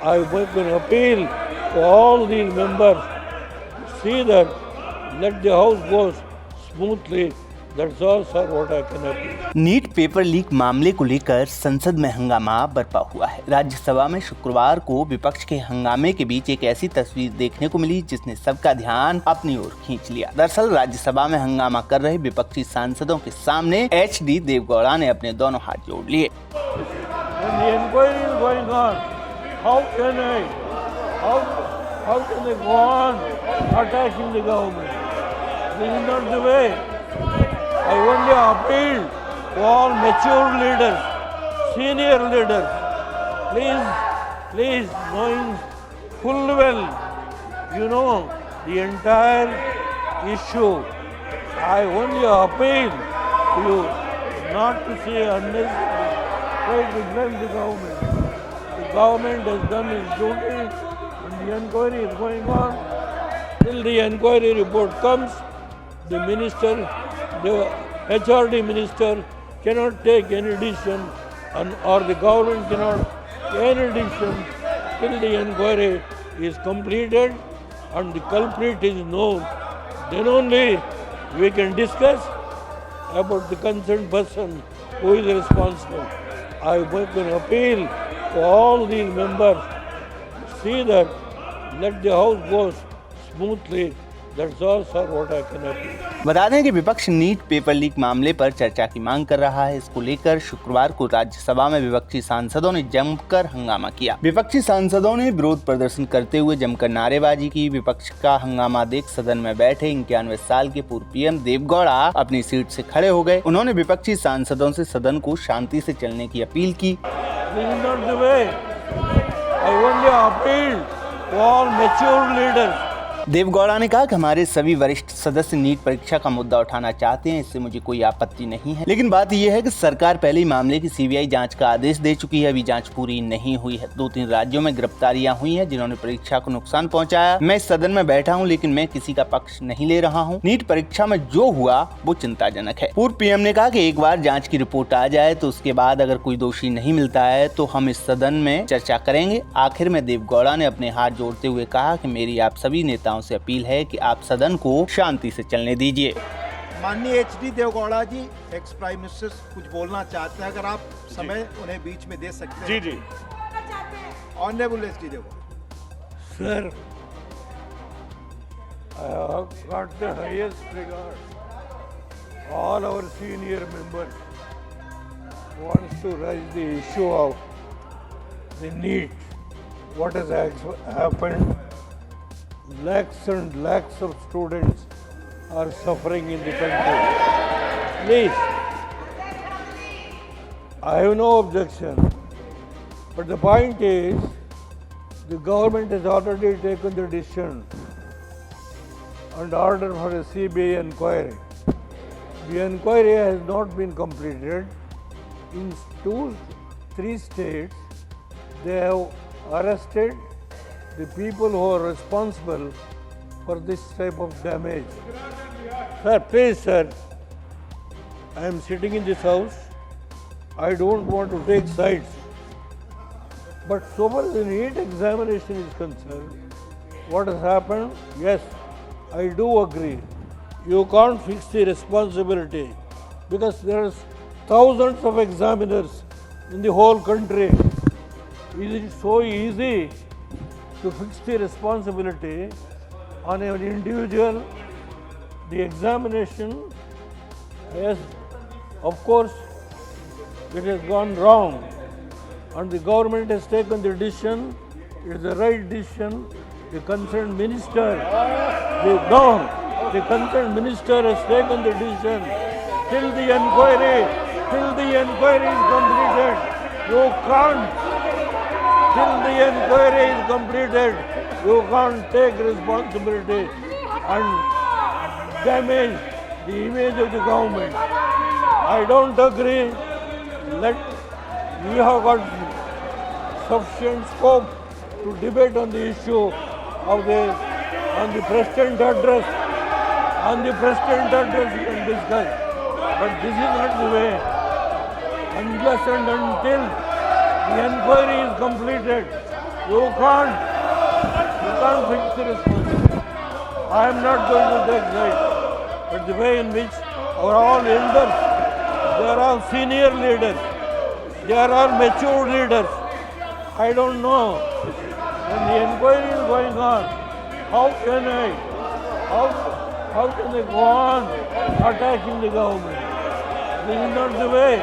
I make an appeal to all these members. See that, let the house go smoothly. That's all, sir, what I can appeal. NEET paper leak मामले को लेकर संसद में हंगामा बरपा हुआ है। राज्यसभा में शुक्रवार को विपक्ष के हंगामे के बीच एक ऐसी तस्वीर देखने को मिली जिसने सबका ध्यान अपनी ओर खींच लिया। दरअसल राज्यसभा में हंगामा कर रहे विपक्षी सांसदों के सामने HD देवगौड़ा ने अपने दोनों हाथ जोड़ लिए। How can they go on attacking the government? This is not the way. I only appeal to all mature leaders, senior leaders. Please, knowing full well, you know the entire issue. I only appeal to you not to say unnecessary. Try to blame the government. The government has done its duty. The inquiry is going on. Till the inquiry report comes, the minister, the HRD minister cannot take any decision, or the government cannot take any decision till the inquiry is completed and the culprit is known. Then only we can discuss about the concerned person who is responsible. I make an appeal to all these members. See that, let the house go smoothly. That's all, sir, what I can appeal. बता दें कि विपक्ष NEET paper leak मामले पर चर्चा की मांग कर रहा है। इसको लेकर शुक्रवार को राज्यसभा में विपक्षी सांसदों ने जमकर हंगामा किया। विपक्षी सांसदों ने विरोध प्रदर्शन करते हुए जमकर नारेबाजी की। विपक्ष का हंगामा देख सदन में बैठे 91 साल के पूर्व PM देवगौड़ा अपनी सीट से खड़े हो गए। उन्होंने विपक्षी सांसदों से सदन को शांति से चलने की अपील की। देवगौड़ा ने कहा कि हमारे सभी वरिष्ठ सदस्य नीट परीक्षा का मुद्दा उठाना चाहते हैं, इससे मुझे कोई आपत्ति नहीं है, लेकिन बात यह है कि सरकार पहले ही मामले की CBI जांच का आदेश दे चुकी है। अभी जांच पूरी नहीं हुई है। 2-3 राज्यों में गिरफ्तारियां हुई हैं जिन्होंने परीक्षा को नुकसान पहुंचाया। मैं इस सदन में बैठा हूं, लेकिन मैं किसी का पक्ष नहीं ले रहा हूं। नीट परीक्षा में जो हुआ वो चिंताजनक है। पूर्व PM ने कहा कि एक बार जाँच की रिपोर्ट आ जाए तो उसके बाद अगर कोई दोषी नहीं मिलता है तो हम इस सदन में चर्चा करेंगे। आखिर में देवगौड़ा ने अपने हाथ जोड़ते हुए कहा कि मेरी आप सभी नेताओं से अपील है कि आप सदन को शांति से चलने दीजिए। माननीय HD देवगौड़ा जी, एक्स प्राइम मिनिस्टर कुछ बोलना चाहते हैं, अगर आप समय उन्हें बीच में दे सकते हैं। जी honourable HD Deve Gowda sir, I have got the highest regard. All our senior members wants to raise the issue of the NEET. What has happened? Lakhs and lakhs of students are suffering in the country. Please, I have no objection. But the point is, the government has already taken the decision and order for a CBI inquiry. The inquiry has not been completed. In 2-3 states, they have arrested the people who are responsible for this type of damage. Sir, please, sir, I am sitting in this house. I don't want to take sides. But so far as the NEET examination is concerned, what has happened? Yes, I do agree. You can't fix the responsibility because there are thousands of examiners in the whole country. Is it so easy to fix the responsibility on an individual? The examination, yes, of course, it has gone wrong and the government has taken the decision. It is the right decision. The concerned minister, the concerned minister has taken the decision. Till the inquiry is completed, you can't. Till the inquiry is completed, you can't take responsibility and damage the image of the government. I don't agree. We have got sufficient scope to debate on the issue of on the President address. On the President address we can discuss. But this is not the way. Unless and until the inquiry is completed, You can't fix the responsibility. I am not going to take side, but the way in which our all elders, there are senior leaders, there are mature leaders. I don't know. When the inquiry is going on, how can they go on attacking the government? This is not the way.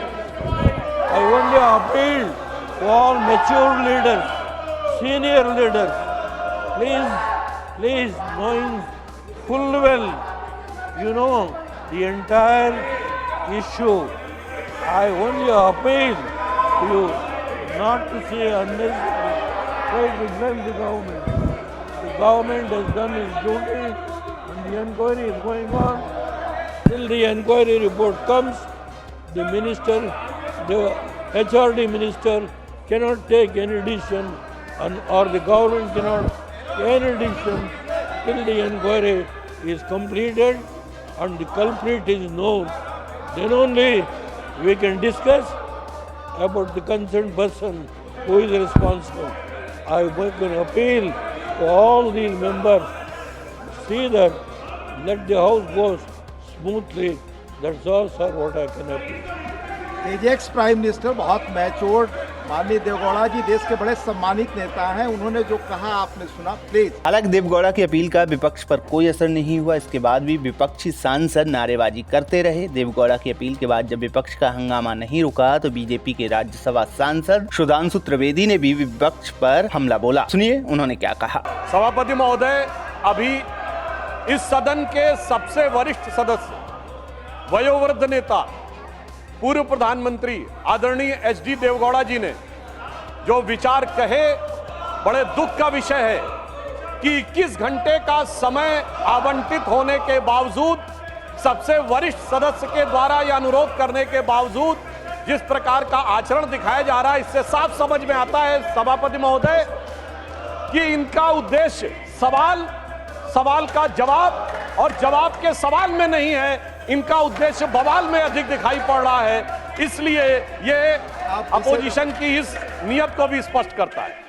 I only appeal to all mature leaders, senior leaders. Please, knowing full well, you know the entire issue. I only appeal to you not to say unnecessary, try to blame the government. The government has done its duty and the inquiry is going on. Till the inquiry report comes, the minister, the HRD minister cannot take any decision or the government cannot take any decision till the inquiry is completed and the culprit is known. Then only we can discuss about the concerned person who is responsible. I make an appeal to all these members, see that let the house go smoothly. That's all, sir, what I can appeal. Ex prime minister बहुत matured माननीय देवगौड़ा जी देश के बड़े सम्मानित नेता हैं, उन्होंने जो कहा आपने सुना, प्लीज। हालांकि देवगौड़ा की अपील का विपक्ष पर कोई असर नहीं हुआ। इसके बाद भी विपक्षी सांसद नारेबाजी करते रहे। देवगौड़ा की अपील के बाद जब विपक्ष का हंगामा नहीं रुका तो बीजेपी के राज्यसभा सांसद सुधांशु त्रिवेदी ने भी विपक्ष पर हमला बोला। सुनिए उन्होंने क्या कहा। सभापति महोदय, अभी इस सदन के सबसे वरिष्ठ सदस्य, वयोवृद्ध नेता, पूर्व प्रधानमंत्री आदरणीय एचडी देवगौड़ा जी ने जो विचार कहे, बड़े दुख का विषय है कि 21 घंटे का समय आवंटित होने के बावजूद, सबसे वरिष्ठ सदस्य के द्वारा यह अनुरोध करने के बावजूद जिस प्रकार का आचरण दिखाया जा रहा है, इससे साफ समझ में आता है सभापति महोदय कि इनका उद्देश्य सवाल का जवाब और जवाब के सवाल में नहीं है, इनका उद्देश्य बवाल में अधिक दिखाई पड़ रहा है। इसलिए ये अपोजिशन की इस नियत को भी स्पष्ट करता है।